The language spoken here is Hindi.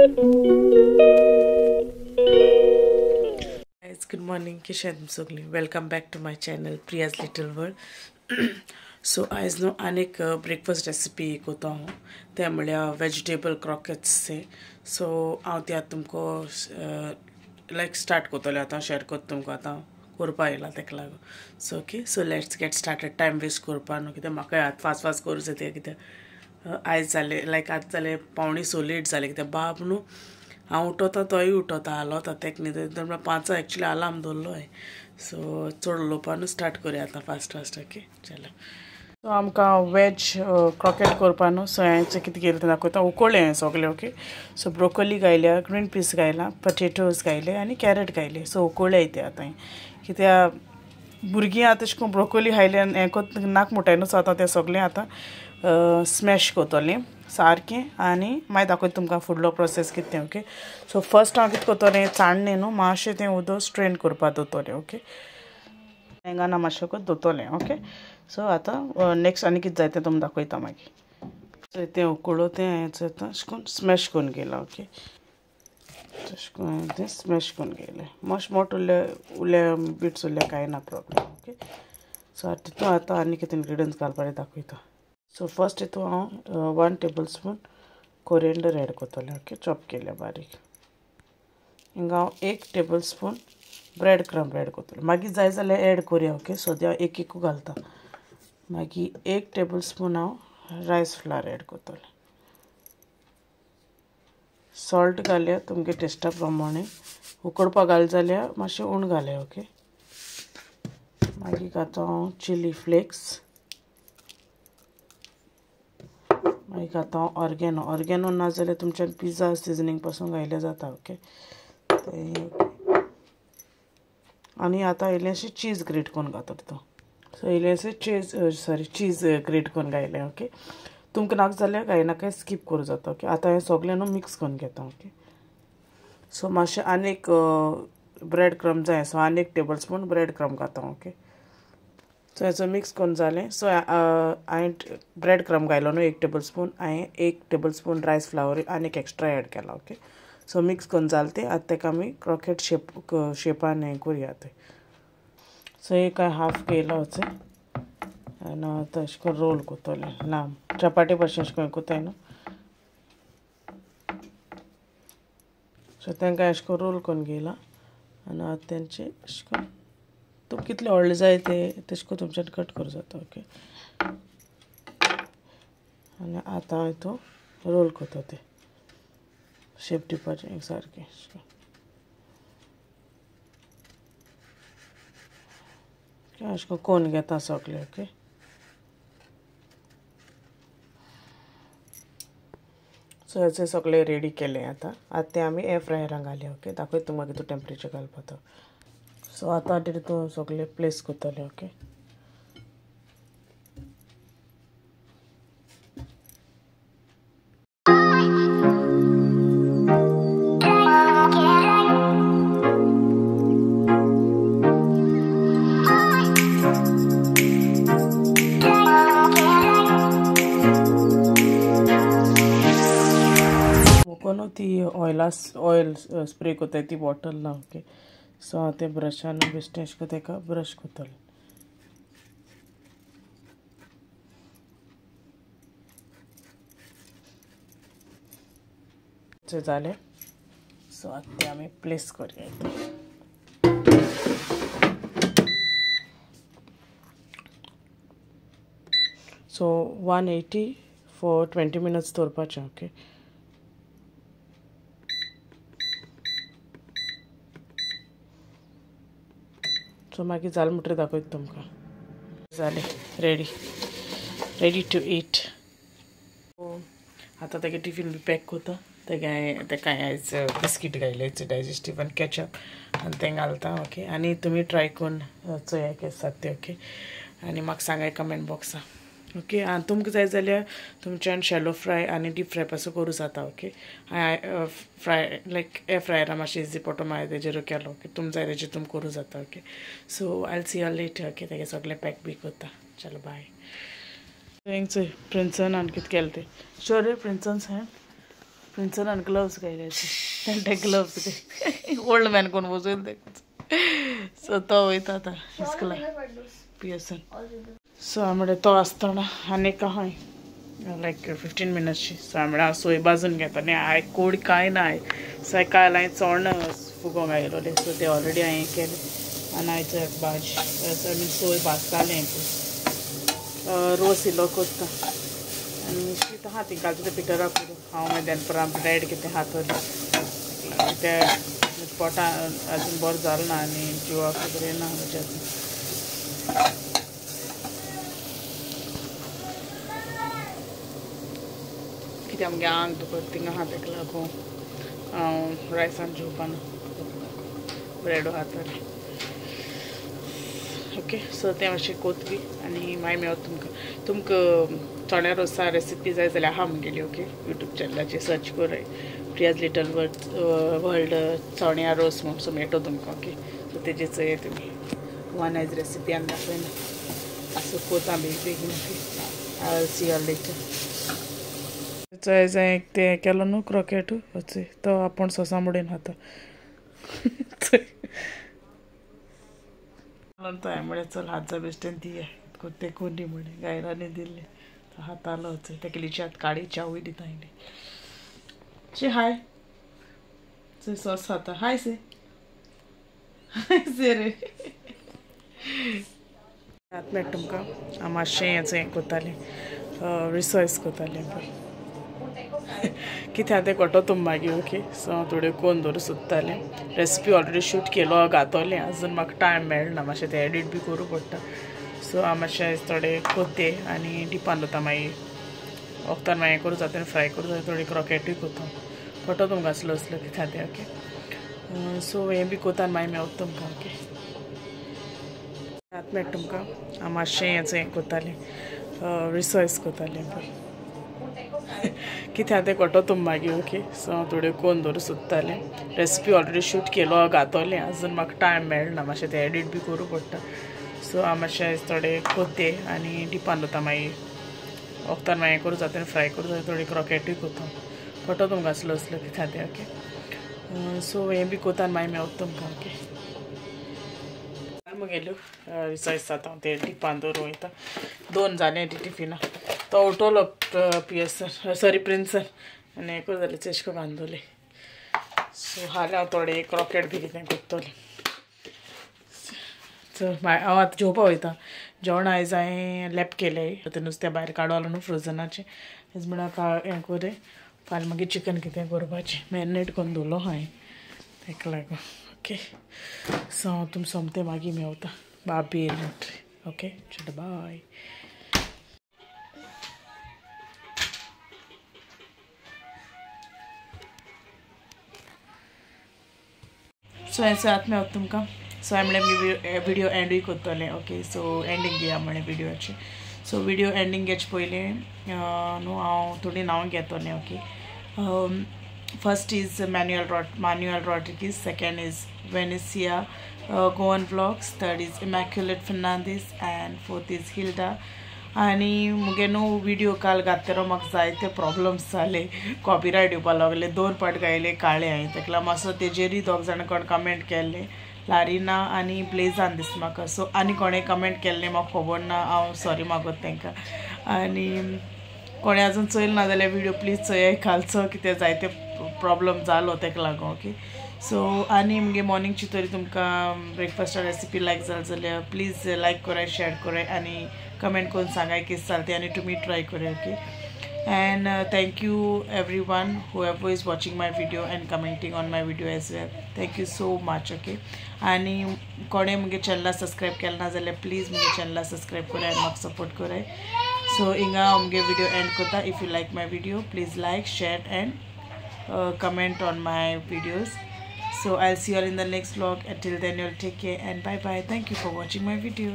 Guys, good morning. Kishan Sogli. Welcome back to my channel, Priya's Little World. So आज नो अनेक ब्रेकफास्ट रेसिपी कोता हूँ ते म्हळ्यार वेजिटेबल क्रॉकेट्स से सो हांव ते आतां तुमको लायक स्टार्ट कोतलें आतां शेअर कोत्ता तुमकां आतां करपा येयला तेका लागून so okay so let's get started time waste करपा न्हू कित्याक म्हाका आतां फास्ट फास्ट करूं जाय तें कित्याक आयज जालें लायक आतां जालें 5:45 लेट जालें कित्याक बाब न्हू हांव उठोता तोय उठोता हालोता तेका न्ही तर 5 एक्चुअली अलार्म दवरलो हांवें सो चड उलोवपा न्हू स्टार्ट करुया आतां फास्ट फास्ट ओके चलो सो आमकां वेज क्रॉकेट करपा न्हू सो हांवें कितें केलें तें दाखयता उकळ्ळें हांवें सगळें ओके सो ब्रोकोली घायल्या ग्रीन पीस घायला पोटेटोज घायले आनी कॅरेट घायले सो उकळ्ळे ते आतां कित्याक भुरगीं आतां तशें करून ब्रोकोली खायले हें कोत नाक मुटाय न्हू सो आतां तें सगळें आतां स्मॅश कोतलें सारकें आनी मागीर दाखयता तुमकां फुडलो प्रोसेस कितें तें ओके सो फर्स्ट हांव कितें कोतलें चाण्णें न्हू मातशें तें उदक स्ट्रेन करपा दवरतलें ओके हेंगाना मातशें कोत दवरतलें ओके सो आतां नेक्स्ट आनी कितें जाय तें तुमकां दाखयता मागीर सो तें उकळो तें हें जाता अशें करून स्मॅश करून घेयलां ओके तशें करून तें स्मॅश करून घेयलें मातशें मोठ उरले बिट्स उरले कांय ना प्रॉब्लेम ओके सो तितून आतां आनी कितें इन्ग्रिडियंट्स घालपाचें दाखयता सो फर्स्ट हितून हांव 1 टेबलस्पून कोरिएंडर एड कोतलें ओके चॉप केलें बारीक हिंगा हांव 1 टेबलस्पून ब्रेड क्रम्ब एड कोतलें मागीर जाय जाल्यार एड करुया ओके सद्या एक घालता मागीर 1 टेबलस्पून हांव रायस फ्लावर एड कोतलें सॉल्ट घालया तुमगे टेस्टा प्रमाणे उकडपा घाल जाल्यार मातशें उण घालया ओके मागीर घालता हांव चिली फ्लेक्स मागीर घालता हांव ऑर्गेनो ना जाल्यार तुमच्यान पिझ्झा सिजनींग पासून घायलें जाता ओके आनी आतां इल्लेंशें चीज ग्रेट करून घालता तितून सो इल्लेंशें चीज ग्रेट करून घायलें ओके तुमकां नाका जाल्यार घायनाका स्कीप करूं जाता ओके आतां हें सगळें न्हू मिक्स करून घेता ओके सो मातशें आनीक ब्रेड क्रम्ब जाय सो आनी 1 टेबलस्पून ब्रेड क्रम्ब घालता ओके सो हेचो मिक्स करून जालें सो हांवें ब्रेड क्रम्ब घायलो न्हू 1 टेबलस्पून हांवें 1 टेबलस्पून रायस फ्लावर आनीक एक्स्ट्रा एड केला ओके सो मिक्स करून जालें तें आतां तेका आमी क्रॉकेट शेपान हें करुया तें सो एक हाफ घेयलो वचें आनी आतां अशें करून रोल कोतलें लांब चपाटी भशेन अशें करून कोताय न्हू सो तांकां अशें करून रोल करून घेयला आनी आतां तेंचे अशें करून तुका कितले व्हडले जाय ते तशें करून तुमच्यान कट करूं जाता ओके आनी आतां हांव हितून रोल कोता तें शेप दिवपाचें सारकें अशें करून कोन घेता सगळें ओके सो हेचें सगळें रेडी केलें आतां तें आमी एअर फ्रायरान घालया ओके दाखयता तुमकां कितून टेम्परेचर घालपा तो सो आतां तितून सगळें प्लेस कोतलें ओके ती ऑयल स्प्रे कोताय ती बॉटल ना ओके सो हांव ते ब्रशान बेश्टें अशें करून तेका ब्रश कोतलें जालें सो आतां ते आमी प्लेस करुया सो 180 फॉर 20 मिनट्स दवरपाचें ओके सो मागीर जालें म्हणटकीर दाखयता तुमकां जालें रेडी टू ईट आतां तेगे टिफीन बी पॅक कोता तेका आयज बिस्कीट घायले डायजेस्टीव आनी कॅचअप आनी तें घालता ओके आनी तुमी ट्राय करून चोया केस आसात ते ओके आनी म्हाका सांगाय कमेंट बॉक्सान ओके आनी तुमकां जाय जाल्यार तुमच्यान शॅलो फ्राय आनी डीप फ्राय पासून करूं जाता ओके फ्राय लायक एअर फ्रायरान मातशें इजी पडटा मागीर तेजेर केलो ओके तुमकां जाय तेजेर तुमी करूं जाता okay so I see you later okay तेगे सगळें पॅक बी कोता चलो बाय प्रिंसन आनी कितें केलें तें शोर प्रिंसन्स हें प्रिंसन ग्लव्स घायले ग्लव्स ओल्ड मॅन कोण वचून सो तो वयता आतां इस्कला पियसन सो हांवें तो आसतना आनीक आहाय लायक 15 मिनट्सची सो हांवें सोय भाजून घेता आनी हांवें कोड कांय ना सो काल हांवें चोण फुगोवंक आयलोले सो ते ऑलरेडी हांवें केले आनी आयचो एक भाज आमी सोय भाजतालें रोस इल्लो करता आनी शीत आहा ती घालता ते पिटराक करून हांव मागीर दनपरां ब्रेड कितें हातोलें ते पोटां अजून बरो जालो ना आनी जिवाक खबर येना म्हज्या अजून कित्याक आमगे आंग दुखता थिंगा आहा तेका लागून हांव रायसान जेवपाना ब्रेडो हातोलें ओके सो तें मातशें कोतबी आनी मागीर मेळत तुमकां चण्या रोसा रेसिपी जाय जाल्यार आहा म्हगेली ओके यूट्यूब चॅनलाचेर सर्च कराय प्रियाज लिटल वर्ल्ड चण्या रोस म्हणून सो मेळटो तुमकां ओके सो तेजेर चोय तुमी वन आयज रेसिपी आनी दाखयना सो कोता बेगीन okay I will see you letter चोय एक ते केलो न्हू क्रॉकेट चोय तो आपूण सोसा मोडून खाता तो हांवें म्हळें चल हातचा बेश्टेन दिये ते कोणी म्हणे गायरांनी दिल्ले हातालो चोय ते केलीची हात काडी चावूय दिता आयली शी हाय चोय सॉस खाता हाय से रे आतां मेळटा तुमकां हांव मातशें हें कोतालें रिसर्च कोतालें कित्याक तें कोटोतूम मागीर ओके सो हांव थोड्यो कोन्न दवरूं सोदतालें रेसिपी ऑलरेडी शूट केलो घातोलें आजून म्हाका टायम मेळना मातशें तें एडीट बी करूं पडटा सो हांव मातशें थोडे कोत्ते आनी डिपान दवरता मागीर वखदान मागीर करूं जाता फ्राय करूं जाता थोडी क्रॉकेटूय कोता कोटोतूम घासलो आसलो कित्याक तें ओके सो हें बी कोता मागीर मेळटा तुमकां ओके आतां मेळटा तुमकां हांव मातशें हें कोतालें रिसर्च कोतालें कित्याक तें कोटोतूम मागीर ओके सो हांव थोड्यो कोन्न दवरूं सोदतालें रेसिपी ऑलरेडी शूट केलो घातोलें आजून म्हाका टायम मेळना मातशें तें एडीट बी करूं पडटा सो हांव मातशें थोडे कोत्ते आनी डिपान दवरता मागीर वखदान मागीर करूं जाता फ्राय करूं जाता थोडी क्रॉकेटूय कोता कोटोतूम घासलो आसलो कित्याक तें ओके सो हें बी कोता मागीर मेळटा तुमकां ओके मुगेल्यो रिसर्च जाता हांव ते डिपान दवरूं वयता 2 जालें ती टिफिना तो उठवलो पियसन सॉरी प्रिंसन आनी हें करूं जालें चेशको बांदोलें सो हाल्यार हांव थोडे क्रॉकेट बी कितें कोत्तोलें सो हांव आतां जेवपा वयता जेवण आयज हांवें लॅप केलें तें नुस्तें भायर काडवालो न्हू फ्रोजनाचें हेज म्हणल्यार हें करें फाल्यां मागीर चिकन कितें करपाचें मॅरिनेट करून दवरलो हांवें तेका लागून ओके सो हांव तुमकां सोमतें मागीर मेवता बाबी येयली ओके चलो बाय सो हेचो आतां मेवता तुमकां सो हांवें म्हणलें विडियो एंडूय कोत्तोलें ओके सो एंडींग घेया म्हळें विडियोचें सो विडियो एंडींग घेवचे पयलीं न्हू हांव थोडीं नांवां घेतोलें okay first is Manuel Rodriguez, second is Venecia Goan Vlogs, third is Immaculate Fernandez and fourth is Hilda आनी मुगे न्हू विडियो काल घातलेलो म्हाका जायते प्रॉब्लम्स जाले कॉपीरायट येवपा लागले 2 पाट गायले काळे हांवें तेका मातसो तेजेरूय 2 जाण कोण कमेंट केल्ले लारिना आनी ब्लेजान दिसता म्हाका सो आनी कोणें कमेंट केल्लें म्हाका खबर ना हांव सॉरी मागोत तांकां आनी कोणें आजून चोयल ना जाल्यार विडियो प्लीज चोय घालचो कितें जायते प्रॉब्लम जालो तेका लागून ओके सो आनी मुगे मॉर्निंगची तरी तुमकां ब्रेकफास्टा रेसिपी लायक जाली जाल्यार प्लीज लायक कराय शेअर कराय आनी कमेंट करून सांगाय कितें जालें तें आनी तुमी ट्राय कराय okay and thank you everyone whoever is watching my video and commenting on my video as well. Thank you so much. Okay, आणि कोणे मुगे चॅनल सब्सक्राइब केला ना जाल्यार प्लीज मुगे चॅनल सब्सक्राइब कराय आनी म्हाका सपोर्ट कराय सो हिंगा मुगे विडियो एंड करता if you like my video please like share and comment on my videos. So I'll see you all in the next vlog. Until then, you'll take care and bye bye. Thank you for watching my video.